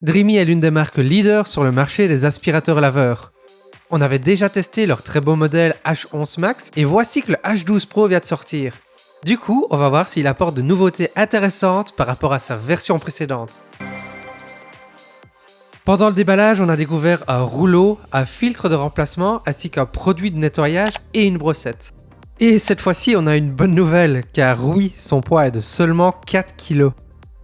Dreamy est l'une des marques leaders sur le marché des aspirateurs laveurs. On avait déjà testé leur très beau modèle H11 Max et voici que le H12 Pro vient de sortir. Du coup, on va voir s'il apporte de nouveautés intéressantes par rapport à sa version précédente. Pendant le déballage, on a découvert un rouleau, un filtre de remplacement ainsi qu'un produit de nettoyage et une brossette. Et cette fois-ci, on a une bonne nouvelle, car oui, son poids est de seulement 4 kg.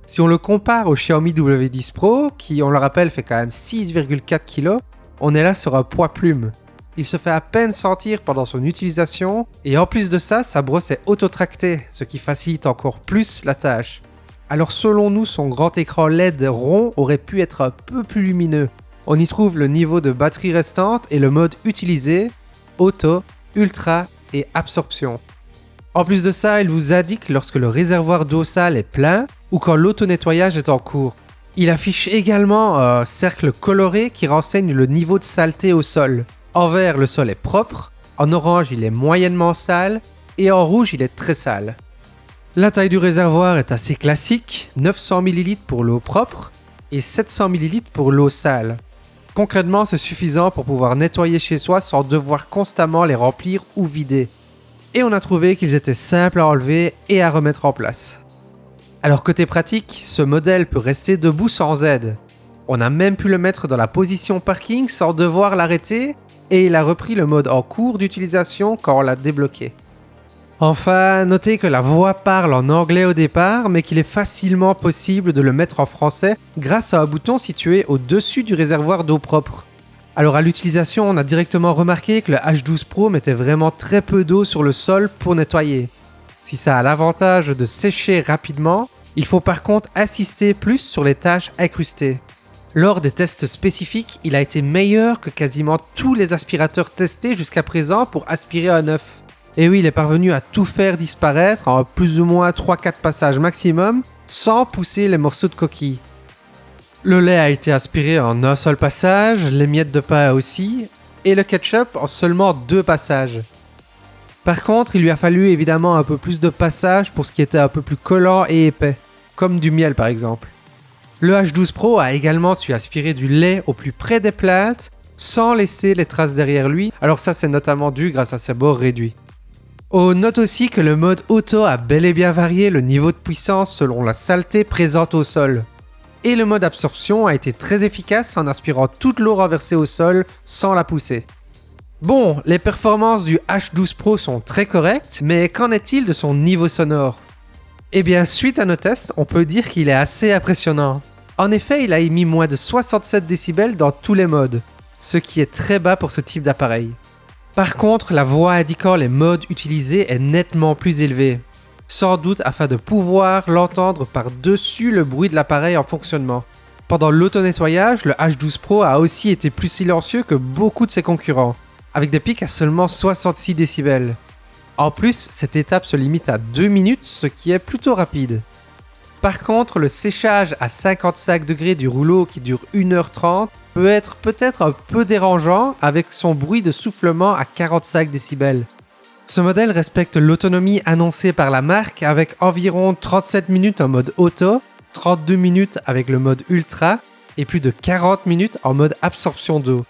Si on le compare au Xiaomi W10 Pro, qui on le rappelle fait quand même 6,4 kg, on est là sur un poids plume. Il se fait à peine sentir pendant son utilisation, et en plus de ça, sa brosse est auto-tractée, ce qui facilite encore plus la tâche. Alors selon nous, son grand écran LED rond aurait pu être un peu plus lumineux. On y trouve le niveau de batterie restante et le mode utilisé, auto, ultra et absorption. En plus de ça, il vous indique lorsque le réservoir d'eau sale est plein ou quand l'auto-nettoyage est en cours. Il affiche également un cercle coloré qui renseigne le niveau de saleté au sol. En vert, le sol est propre, en orange, il est moyennement sale et en rouge, il est très sale. La taille du réservoir est assez classique, 900 ml pour l'eau propre et 700 ml pour l'eau sale. Concrètement, c'est suffisant pour pouvoir nettoyer chez soi sans devoir constamment les remplir ou vider. Et on a trouvé qu'ils étaient simples à enlever et à remettre en place. Alors côté pratique, ce modèle peut rester debout sans aide. On a même pu le mettre dans la position parking sans devoir l'arrêter et il a repris le mode en cours d'utilisation quand on l'a débloqué. Enfin, notez que la voix parle en anglais au départ, mais qu'il est facilement possible de le mettre en français grâce à un bouton situé au-dessus du réservoir d'eau propre. Alors à l'utilisation, on a directement remarqué que le H12 Pro mettait vraiment très peu d'eau sur le sol pour nettoyer. Si ça a l'avantage de sécher rapidement, il faut par contre insister plus sur les tâches incrustées. Lors des tests spécifiques, il a été meilleur que quasiment tous les aspirateurs testés jusqu'à présent pour aspirer un œuf. Et oui, il est parvenu à tout faire disparaître en plus ou moins 3-4 passages maximum, sans pousser les morceaux de coquille. Le lait a été aspiré en un seul passage, les miettes de pain aussi, et le ketchup en seulement 2 passages. Par contre, il lui a fallu évidemment un peu plus de passages pour ce qui était un peu plus collant et épais, comme du miel par exemple. Le H12 Pro a également su aspirer du lait au plus près des plaintes, sans laisser les traces derrière lui, alors ça c'est notamment dû grâce à ses bords réduits. On note aussi que le mode auto a bel et bien varié le niveau de puissance selon la saleté présente au sol. Et le mode absorption a été très efficace en aspirant toute l'eau renversée au sol sans la pousser. Bon, les performances du H12 Pro sont très correctes, mais qu'en est-il de son niveau sonore ? Eh bien, suite à nos tests, on peut dire qu'il est assez impressionnant. En effet, il a émis moins de 67 décibels dans tous les modes, ce qui est très bas pour ce type d'appareil. Par contre, la voix indiquant les modes utilisés est nettement plus élevée. Sans doute afin de pouvoir l'entendre par-dessus le bruit de l'appareil en fonctionnement. Pendant l'auto-nettoyage, le H12 Pro a aussi été plus silencieux que beaucoup de ses concurrents, avec des pics à seulement 66 décibels. En plus, cette étape se limite à 2 minutes, ce qui est plutôt rapide. Par contre, le séchage à 55 degrés du rouleau qui dure 1h30 peut être peut-être un peu dérangeant avec son bruit de soufflement à 45 décibels. Ce modèle respecte l'autonomie annoncée par la marque avec environ 37 minutes en mode auto, 32 minutes avec le mode ultra et plus de 40 minutes en mode absorption d'eau.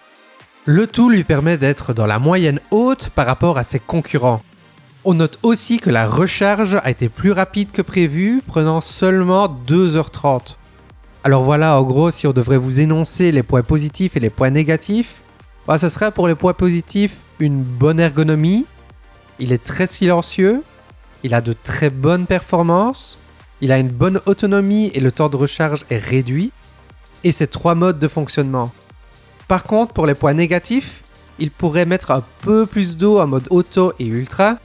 Le tout lui permet d'être dans la moyenne haute par rapport à ses concurrents. On note aussi que la recharge a été plus rapide que prévu, prenant seulement 2h30. Alors voilà, en gros, si on devrait vous énoncer les points positifs et les points négatifs, ce serait pour les points positifs une bonne ergonomie. Il est très silencieux, il a de très bonnes performances, il a une bonne autonomie et le temps de recharge est réduit, et ses 3 modes de fonctionnement. Par contre, pour les points négatifs, il pourrait mettre un peu plus d'eau en mode auto et ultra,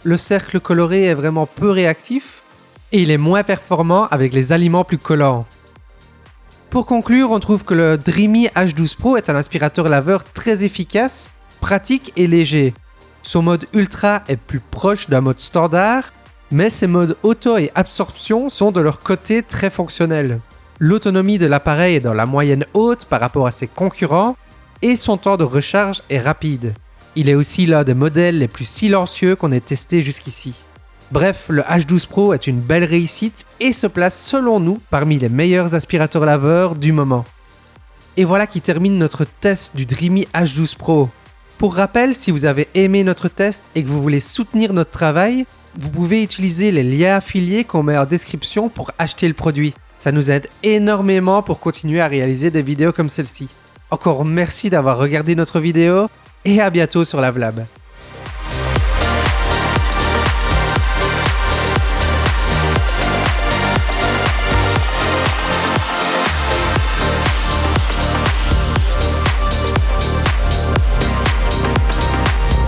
le cercle coloré est vraiment peu réactif, et il est moins performant avec les aliments plus collants. Pour conclure, on trouve que le Dreamy H12 Pro est un aspirateur laveur très efficace, pratique et léger. Son mode ultra est plus proche d'un mode standard, mais ses modes auto et absorption sont de leur côté très fonctionnels. L'autonomie de l'appareil est dans la moyenne haute par rapport à ses concurrents et son temps de recharge est rapide. Il est aussi l'un des modèles les plus silencieux qu'on ait testé jusqu'ici. Bref, le H12 Pro est une belle réussite et se place selon nous parmi les meilleurs aspirateurs laveurs du moment. Et voilà qui termine notre test du Dreamy H12 Pro. Pour rappel, si vous avez aimé notre test et que vous voulez soutenir notre travail, vous pouvez utiliser les liens affiliés qu'on met en description pour acheter le produit. Ça nous aide énormément pour continuer à réaliser des vidéos comme celle-ci. Encore merci d'avoir regardé notre vidéo et à bientôt sur LaveLab.